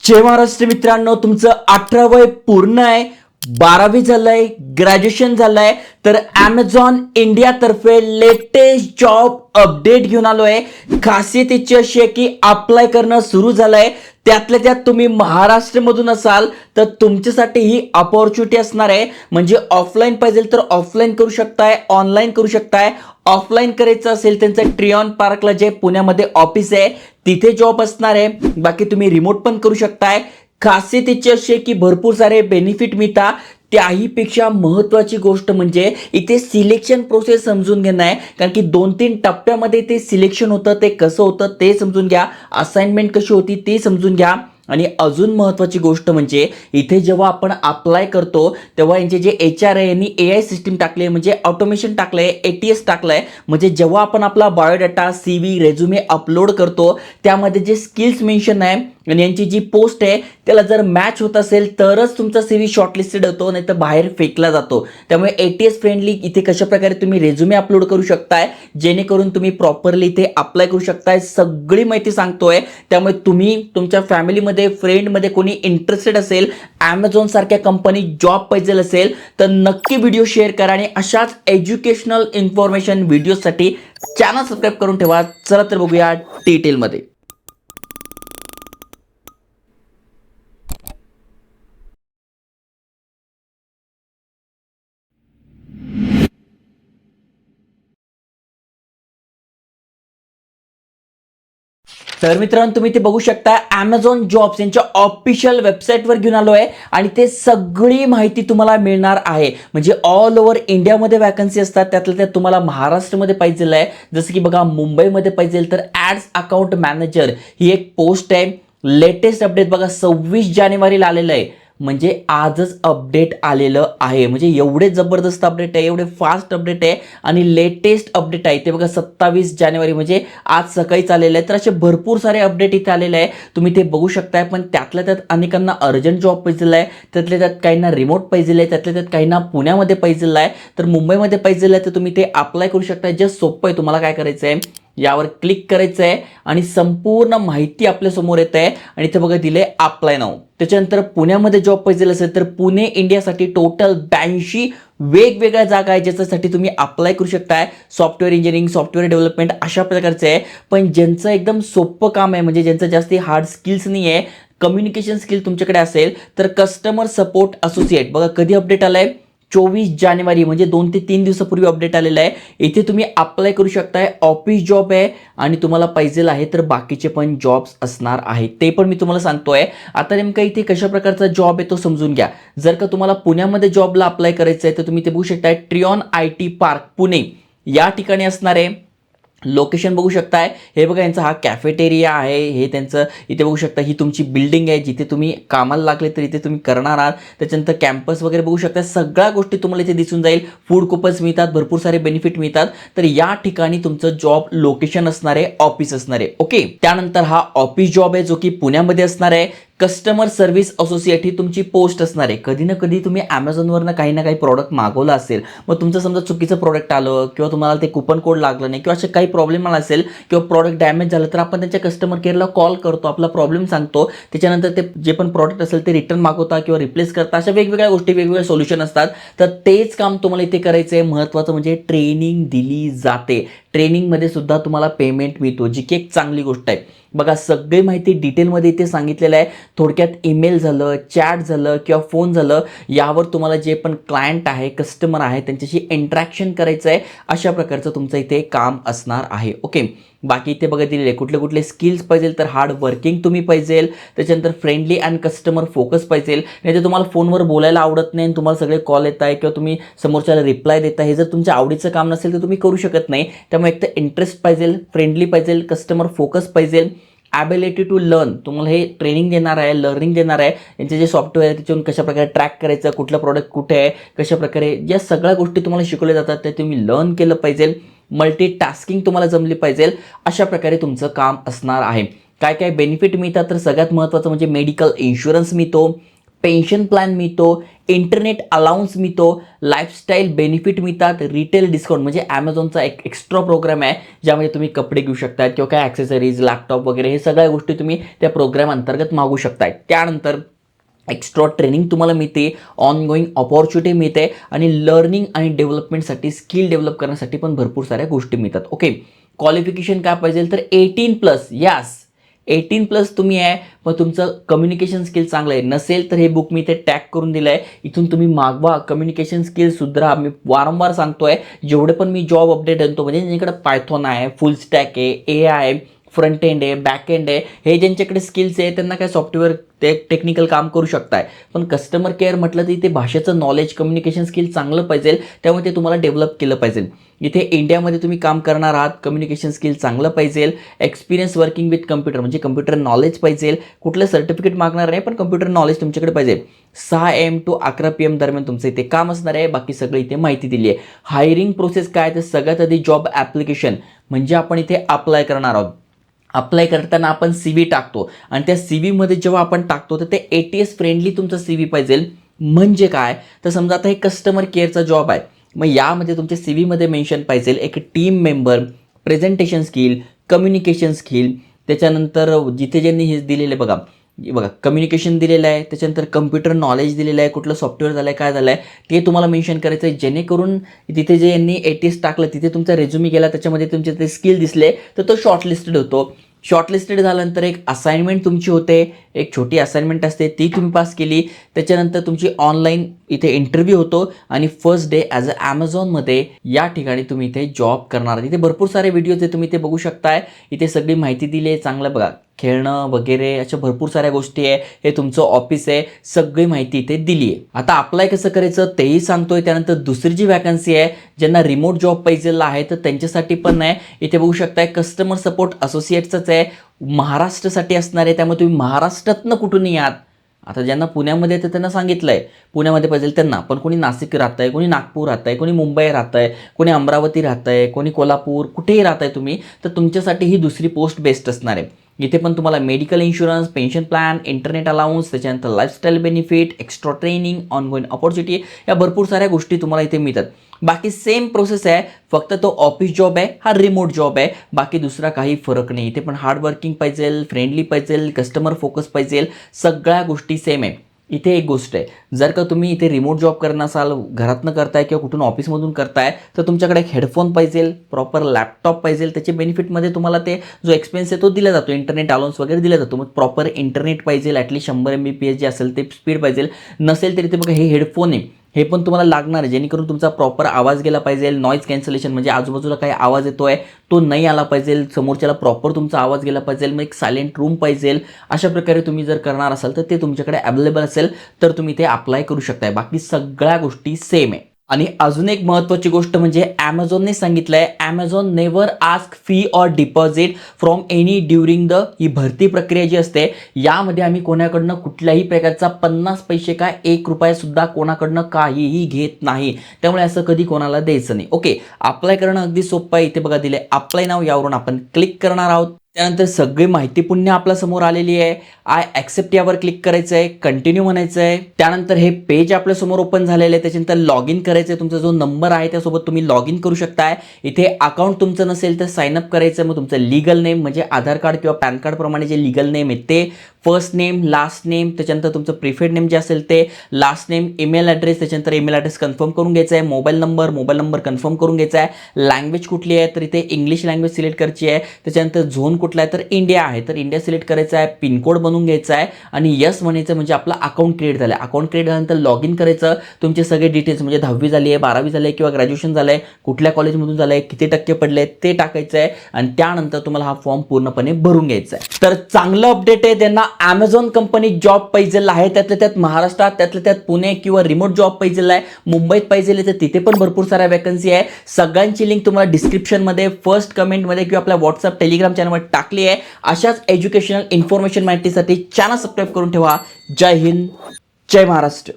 जय महाराष्ट्र मित्रांनो, तुमचं 18 वय पूर्ण आहे, 12वी झालंय, ग्रॅज्युएशन झालंय, तर Amazon इंडिया तर्फे लेटेस्ट जॉब अपडेट घेऊन आलोय। खासियत याची अशी आहे की अप्लाय करणं सुरू झालंय, त्यातल्या त्यात तुम्ही महाराष्ट्रामधून असाल तर तुमच्यासाठी ही अपॉर्च्युनिटी असणार आहे। म्हणजे ऑफलाईन पाहिजे तर ऑफलाईन करू शकताय, ऑनलाईन करू शकताय। ऑफलाईन करायचं असेल त्यांचं ट्रियॉन पार्कला जे पुण्यामध्ये ऑफिस आहे तिथे जॉब असणार आहे, बाकी तुम्ही रिमोट पण करू शकताय। खासियत याची अशी आहे की भरपूर सारे बेनिफिट मिळतात, त्याहीपेक्षा महत्त्वाची गोष्ट म्हणजे इथे सिलेक्शन प्रोसेस समजून घेणं आहे, कारण की 2-3 टप्प्यामध्ये ते सिलेक्शन होतं, ते कसं होतं ते समजून घ्या, असाइनमेंट कशी होती ते समजून घ्या। आणि अजून महत्त्वाची गोष्ट म्हणजे इथे जेव्हा आपण अप्लाय करतो तेव्हा यांचे जे HR आहे यांनी AI सिस्टीम टाकले, म्हणजे ऑटोमेशन टाकलंय, ATS टाकलंय। म्हणजे जेव्हा आपण आपला बायोडाटा, CV, रेझ्युमे अपलोड करतो त्यामध्ये जे स्किल्स मेन्शन आहे आणि यांची जी पोस्ट आहे त्याला जर मॅच होत असेल तरच तुमचा CV शॉर्टलिस्टेड होतो, नाही तर बाहेर फेकला जातो। त्यामुळे ATS फ्रेंडली इथे कशा प्रकारे तुम्ही रेझ्युमे अपलोड करू शकताय जेणेकरून तुम्ही प्रॉपरली इथे अप्लाय करू शकताय, सगळी माहिती सांगतोय। त्यामुळे तुम्ही तुमच्या फॅमिलीमध्ये, फ्रेंडमध्ये कोणी इंटरेस्टेड असेल, Amazon सारख्या कंपनी जॉब पाहिजे असेल तर नक्की व्हिडिओ शेअर करा आणि अशाच एज्युकेशनल इन्फॉर्मेशन व्हिडिओसाठी चॅनल सबस्क्राईब करून ठेवा। चला तर बघूया डिटेलमध्ये। तर मित्रांनो, तुम्ही ते बघू शकता Amazon जॉब्स यांच्या ऑफिशियल वेबसाईटवर घेऊन आलो आहे आणि ते सगळी माहिती तुम्हाला मिळणार आहे। म्हणजे ऑल ओव्हर इंडियामध्ये वॅकन्सी असतात, त्यातल्या त्यात तुम्हाला महाराष्ट्रामध्ये पाहिजे आहे, जसं की बघा मुंबईमध्ये पाहिजे तर ॲड्स अकाउंट मॅनेजर ही एक पोस्ट आहे। लेटेस्ट अपडेट बघा 26 जानेवारीला आलेलं आहे, म्हणजे आजच अपडेट आलेलं आहे। म्हणजे एवढे जबरदस्त अपडेट आहे, एवढे फास्ट अपडेट आहे आणि लेटेस्ट अपडेट आहे ते बघा 27 जानेवारी म्हणजे आज सकाळीच आलेलं आहे। तर असे भरपूर सारे अपडेट इथे आलेले आहे, तुम्ही ते बघू शकताय। पण त्यातल्या त्यात अनेकांना अर्जंट जॉब पाहिजे आहे, त्यातल्या त्यात काहींना रिमोट पाहिजे आहे, त्यातल्या त्यात काहींना पुण्यामध्ये पाहिजे आहे, तर मुंबईमध्ये पाहिजे आहे, तर तुम्ही ते अप्लाय करू शकता। जस्ट सोपं आहे, तुम्हाला काय करायचं आहे, यावर क्लिक करायचं आहे आणि संपूर्ण माहिती आपल्या समोर येत आहे आणि इथे बघा दिले अप्लाय नाऊ। त्याच्यानंतर पुण्यामध्ये जॉब पाहिजे असेल तर पुणे इंडियासाठी टोटल 82 वेगवेगळ्या जागा आहे ज्याच्यासाठी तुम्ही अप्लाय करू शकताय। सॉफ्टवेअर इंजिनिअरिंग, सॉफ्टवेअर डेव्हलपमेंट अशा प्रकारचे आहे। पण ज्यांचं एकदम सोपं काम आहे, म्हणजे ज्यांचं जास्ती हार्ड स्किल्स नाही आहे, कम्युनिकेशन स्किल तुमच्याकडे असेल तर कस्टमर सपोर्ट असोसिएट बघा कधी अपडेट आलाय, 24 जानेवारी म्हणजे 2 ते 3 दिवसापूर्वी अपडेट आलेला आहे। इथे तुम्ही अप्लाय करू शकताय, ऑफिस जॉब आहे आणि तुम्हाला पाहिजे आहे तर बाकीचे पण जॉब्स असणार आहेत, ते पण मी तुम्हाला सांगतोय। आता नेमका इथे कशा प्रकारचा जॉब आहे तो समजून घ्या। जर का तुम्हाला पुण्यामध्ये जॉबला अप्लाय करायचं आहे तर तुम्ही ते बघू शकताय ट्रियॉन IT पार्क पुणे या ठिकाणी असणार आहे। लोकेशन बघू शकताय, हे बघा यांचा हा कॅफेटेरिया आहे, हे त्यांचं इथे बघू शकता, ही तुमची बिल्डिंग आहे जिथे तुम्ही कामाला लागले तर इथे तुम्ही करणार आहात। त्याच्यानंतर कॅम्पस वगैरे बघू शकता, सगळ्या गोष्टी तुम्हाला इथे दिसून जाईल। फूड कुपन्स मिळतात, भरपूर सारे बेनिफिट मिळतात। तर या ठिकाणी तुमचं जॉब लोकेशन असणार आहे, ऑफिस असणार आहे। ओके, त्यानंतर हा ऑफिस जॉब आहे जो की पुण्यामध्ये असणार आहे। कस्टमर सर्व्हिस असोसिएट ही तुमची पोस्ट असणार आहे। कधी ना कधी तुम्ही Amazonवरनं काही ना काही प्रॉडक्ट मागवलं असेल, मग तुमचं समजा चुकीचं प्रॉडक्ट आलं किंवा तुम्हाला ते कुपन कोड लागलं नाही किंवा असे काही प्रॉब्लेम आला असेल किंवा प्रॉडक्ट डॅमेज झालं तर आपण त्यांच्या कस्टमर केअरला कॉल करतो, आपला प्रॉब्लेम सांगतो, त्याच्यानंतर ते जे पण प्रॉडक्ट असेल ते रिटर्न मागवता किंवा रिप्लेस करता, अशा वेगवेगळ्या गोष्टी, वेगवेगळे सोल्युशन असतात। तर तेच काम तुम्हाला इथे करायचं आहे। महत्त्वाचं म्हणजे ट्रेनिंग दिली जाते, ट्रेनिंगमध्ये सुद्धा तुम्हाला पेमेंट मिळतो, जी की एक चांगली गोष्ट आहे। बघा सगळी माहिती डिटेलमध्ये इथे सांगितलेलं आहे। थोडक्यात ईमेल झालं, चॅट झालं किंवा फोन झालं, यावर तुम्हाला जे पण क्लायंट आहे, कस्टमर आहे त्यांच्याशी इंटरॅक्शन करायचं आहे, अशा प्रकारचं तुमचं इथे काम असणार आहे। ओके, बाकी इथे बघा दिलेले कुठले कुठले स्किल्स पाहिजे, तर हार्ड वर्किंग तुम्ही पाहिजे, त्याच्यानंतर फ्रेंडली अँड कस्टमर फोकस पाहिजे, नाही तर तुम्हाला फोनवर बोलायला आवडत नाही, तुम्हाला सगळे कॉल येत आहे किंवा तुम्ही समोरच्याला रिप्लाय देता, हे जर तुमच्या आवडीचं काम नसेल तर तुम्ही करू शकत नाही। त्यामुळे एक तर इंटरेस्ट पाहिजे, फ्रेंडली पाहिजे, कस्टमर फोकस पाहिजे, ॲबिलिटी टू लर्न, तुम्हाला हे ट्रेनिंग देणार आहे, लर्निंग देणार आहे, यांचे जे सॉफ्टवेअर आहे त्याच्यावरून कशा प्रकारे ट्रॅक करायचं, कुठलं प्रॉडक्ट कुठे आहे, कशा प्रकारे, या सगळ्या गोष्टी तुम्हाला शिकवल्या जातात ते तुम्ही लर्न केलं पाहिजे। मल्टीटास्किंग तुम्हाला जमली पाहिजे, अशा प्रकारे तुमचं काम असणार आहे। काय काय बेनिफिट मिळतात, तर सगळ्यात महत्त्वाचं म्हणजे मेडिकल इन्शुरन्स मिळतो, पेन्शन प्लॅन मिळतो, इंटरनेट अलाउन्स मिळतो, लाईफस्टाईल बेनिफिट मिळतात, रिटेल डिस्काउंट म्हणजे ॲमेझॉनचा एक एक्स्ट्रा प्रोग्राम आहे ज्यामध्ये तुम्ही कपडे घेऊ शकता किंवा काय ॲक्सेसरीज, लॅपटॉप वगैरे हे सगळ्या गोष्टी तुम्ही त्या प्रोग्राम अंतर्गत मागू शकताय. त्यानंतर एक्स्ट्रा ट्रेनिंग तुम्हाला मिळते, ऑनगोईंग अपॉर्च्युनिटी मिळते आणि लर्निंग आणि डेव्हलपमेंटसाठी, स्किल डेव्हलप करण्यासाठी पण भरपूर साऱ्या गोष्टी मिळतात. ओके, क्वालिफिकेशन काय पाहिजे तर 18+ यास 18+ तुम्ही आहे, मग तुमचं कम्युनिकेशन स्किल चांगलं आहे. नसेल तर हे बुक मी इथे टॅग करून दिलं आहे, इथून तुम्ही मागवा. कम्युनिकेशन स्किल सुधारा. मी वारंवार सांगतोय, जेवढे पण मी जॉब अपडेट आणतो म्हणजे ज्यांच्याकडे पायथॉन आहे, फुल स्टॅक आहे, AI आहे, फ्रंट एंड आहे, बॅक एंड आहे, हे ज्यांच्याकडे स्किल्स आहे त्यांना काय सॉफ्टवेअर ते टेक्निकल काम करू शकताय. पण कस्टमर केअर म्हटलं तर इथे भाषेचं नॉलेज, कम्युनिकेशन स्किल चांगलं पाहिजे, त्यामुळे ते तुम्हाला डेव्हलप केलं पाहिजे. इथे इंडियामध्ये तुम्ही काम करणार आहात, कम्युनिकेशन स्किल चांगलं पाहिजे, एक्सपिरियन्स वर्किंग विथ कम्प्युटर म्हणजे कम्प्युटर नॉलेज पाहिजे, कुठलं सर्टिफिकेट मागणार नाही पण कम्प्युटर नॉलेज तुमच्याकडे पाहिजे. 6 AM to 11 PM दरम्यान तुमचं इथे काम असणार आहे. बाकी सगळं इथे माहिती दिली आहे. हायरिंग प्रोसेस काय तर सगळ्यात आधी जॉब ॲप्लिकेशन म्हणजे आपण इथे अप्लाय करणार आहोत. अप्लाय करताना आपण CV टाकतो आणि त्या CVमध्ये जेव्हा आपण टाकतो तर ते ATS फ्रेंडली तुमचं CV पाहिजे. म्हणजे काय तर समजा आता हे कस्टमर केअरचा जॉब आहे, मग यामध्ये तुमच्या CVमध्ये मेन्शन पाहिजे एक team member, presentation skill, communication skill, त्याच्यानंतर जिथे ज्यांनी हे दिलेले बघा कम्युनिकेशन दिलेलं आहे, त्याच्यानंतर कम्प्युटर नॉलेज दिलेलं आहे, कुठलं सॉफ्टवेअर झालं आहे, काय झालं आहे ते तुम्हाला मेन्शन करायचं आहे, जेणेकरून तिथे जे यांनी ATS टाकलं तिथे तुमचा रेझ्युमी गेला, त्याच्यामध्ये तुमचे ते स्किल दिसले तर तो शॉर्टलिस्टेड होतो. शॉर्टलिस्टेड झाल्यानंतर एक असाइनमेंट तुमची होते, एक छोटी असाइनमेंट असते, ती तुम्ही पास केली. त्याच्यानंतर तुमची ऑनलाईन इथे इंटरव्ह्यू होतो आणि फर्स्ट डे ॲज अ ॲमेझॉनमध्ये या ठिकाणी तुम्ही इथे जॉब करणार. इथे भरपूर सारे व्हिडिओज आहे, तुम्ही ते बघू शकताय. इथे सगळी माहिती दिली आहे, चांगलं बघा, खेळणं वगैरे अशा भरपूर साऱ्या गोष्टी आहे. हे तुमचं ऑफिस आहे, सगळी माहिती इथे दिली आहे. आता अप्लाय कसं करायचं तेही सांगतोय. त्यानंतर दुसरी जी वॅकन्सी आहे, ज्यांना रिमोट जॉब पाहिजे आहे तर त्यांच्यासाठी पण आहे. इथे बघू शकताय कस्टमर सपोर्ट असोसिएटचंच आहे, महाराष्ट्रासाठी असणार आहे. त्यामुळे तुम्ही महाराष्ट्रातनं कुठून यात. आता ज्यांना पुण्यामध्ये येतं त्यांना सांगितलं आहे पुण्यामध्ये पाहिजे त्यांना, पण कोणी नाशिक राहत आहे, कोणी नागपूर राहत आहे, कोणी मुंबई राहत आहे, कोणी अमरावती राहत आहे, कोणी कोल्हापूर, कुठेही राहत आहे तुम्ही, तर तुमच्यासाठी ही दुसरी पोस्ट बेस्ट असणार आहे. इथे पण तुम्हाला medical insurance, pension plan, internet allowance, त्याच्यानंतर lifestyle benefit, extra training, ongoing opportunity या भरपूर साऱ्या गोष्टी तुम्हाला इथे मिळतात. बाकी सेम प्रोसेस आहे, फक्त तो ऑफिस जॉब आहे, हा रिमोट जॉब आहे. बाकी दुसरा काही फरक नाही. इथे पण हार्ड वर्किंग पाहिजे, फ्रेंडली पाहिजे, कस्टमर फोकस पाहिजे, सगळ्या गोष्टी सेम आहे. इथे एक गोष्ट आहे, जर का तुम्ही इथे रिमोट जॉब करणार असाल, घरातनं करताय किंवा कुठून ऑफिसमधून करताय, तर तुमच्याकडे एक हेडफोन पाहिजे, प्रॉपर लॅपटॉप पाहिजे. त्याचे बेनिफिटमध्ये तुम्हाला ते जो एक्सपेन्स आहे तो दिला जातो, इंटरनेट अलाउन्स वगैरे दिला जातो. मग प्रॉपर इंटरनेट पाहिजे, ॲटलीस्ट 100 MBPS जे असेल ते स्पीड पाहिजे. नसेल तरी ते बघा हे हेडफोन आहे, हे पण तुम्हाला लागणार आहे, जेणेकरून तुमचा प्रॉपर आवाज गेला पाहिजे. नॉईज कॅन्सलेशन म्हणजे आजूबाजूला काही आवाज येतोय तो नाही आला पाहिजे, समोरच्याला प्रॉपर तुमचा आवाज गेला पाहिजे. मग एक सायलेंट रूम पाहिजे. अशा प्रकारे तुम्ही जर करणार असाल तर ते तुमच्याकडे अवेलेबल असेल तर तुम्ही ते अप्लाय करू शकताय. बाकी सगळ्या गोष्टी सेम आहे. आणि अजून एक महत्त्वाची गोष्ट म्हणजे ॲमेझॉनने सांगितलंय, Amazon never ask fee or deposit from any during the he भरती प्रक्रिया जी असते यामध्ये आम्ही कोणाकडनं कुठल्याही प्रकारचा 50 पैसे काय 1 रुपया सुद्धा कोणाकडनं काहीही घेत नाही. त्यामुळे असं कधी कोणाला द्यायचं नाही. ओके, अप्लाय करणं अगदी सोपं आहे. इथे बघा दिले अप्लाय नाव, यावरून आपण क्लिक करणार आहोत. त्यानंतर सगळी माहिती पुन्हा आपल्या समोर आलेली आहे. आय ॲक्सेप्ट यावर क्लिक करायचं आहे, कंटिन्यू म्हणायचं आहे. त्यानंतर हे पेज आपल्या समोर ओपन झालेलं आहे. त्याच्यानंतर लॉग इन करायचं आहे. तुमचा जो नंबर आहे त्यासोबत तुम्ही लॉग इन करू शकताय. इथे अकाउंट तुमचं नसेल तर साइन अप करायचं. मग तुमचं लीगल नेम म्हणजे आधार कार्ड किंवा पॅन कार्ड प्रमाणे जे लीगल नेम आहे ते, फर्स्ट नेम, लास्ट नेम, त्याच्यानंतर तुमचं प्रिफर्ड नेम जे असेल ते, लास्ट नेम, ईमेल ॲड्रेस, त्याच्यानंतर ईमेल ॲड्रेस कन्फर्म करून घ्यायचा आहे. मोबाईल नंबर कन्फर्म करून घ्यायचा आहे. लँग्वेज कुठली आहे तर इथे इंग्लिश लँग्वेज सिलेक्ट करायची आहे. त्याच्यानंतर झोन कुठला आहे तर इंडिया आहे तर इंडिया सिलेक्ट करायचा आहे. पिनकोड बनवून घ्यायचा आहे आणि यस म्हणायचं म्हणजे आपला अकाउंट क्रिएट झालं आहे. अकाउंट क्रिएट झाल्यानंतर लॉग इन करायचं. तुमचे सगळे डिटेल्स म्हणजे 10वी झाली आहे, 12वी झाली आहे किंवा ग्रॅज्युएशन झालं आहे, कुठल्या कॉलेजमधून झालं आहे, किती टक्के पडले ते टाकायचं आहे आणि त्यानंतर तुम्हाला हा फॉर्म पूर्णपणे भरून घ्यायचा आहे. तर चांगलं अपडेट आहे, त्यांना ॲमेझॉन कंपनी जॉब पाहिजे आहे, त्यातल्या त्यात महाराष्ट्रात, त्यातल्या त्यात पुणे किंवा रिमोट जॉब पाहिजे आहे, मुंबईत पाहिजे तर तिथे पण भरपूर साऱ्या वॅकन्सी आहे. सगळ्यांची लिंक तुम्हाला डिस्क्रिप्शनमध्ये, फर्स्ट कमेंटमध्ये किंवा आपल्या व्हॉट्सअप टेलिग्राम चॅनलवर टाकली आहे. अशाच एज्युकेशनल इन्फॉर्मेशन माहितीसाठी चॅनल सबस्क्राईब करून ठेवा. जय हिंद, जय महाराष्ट्र.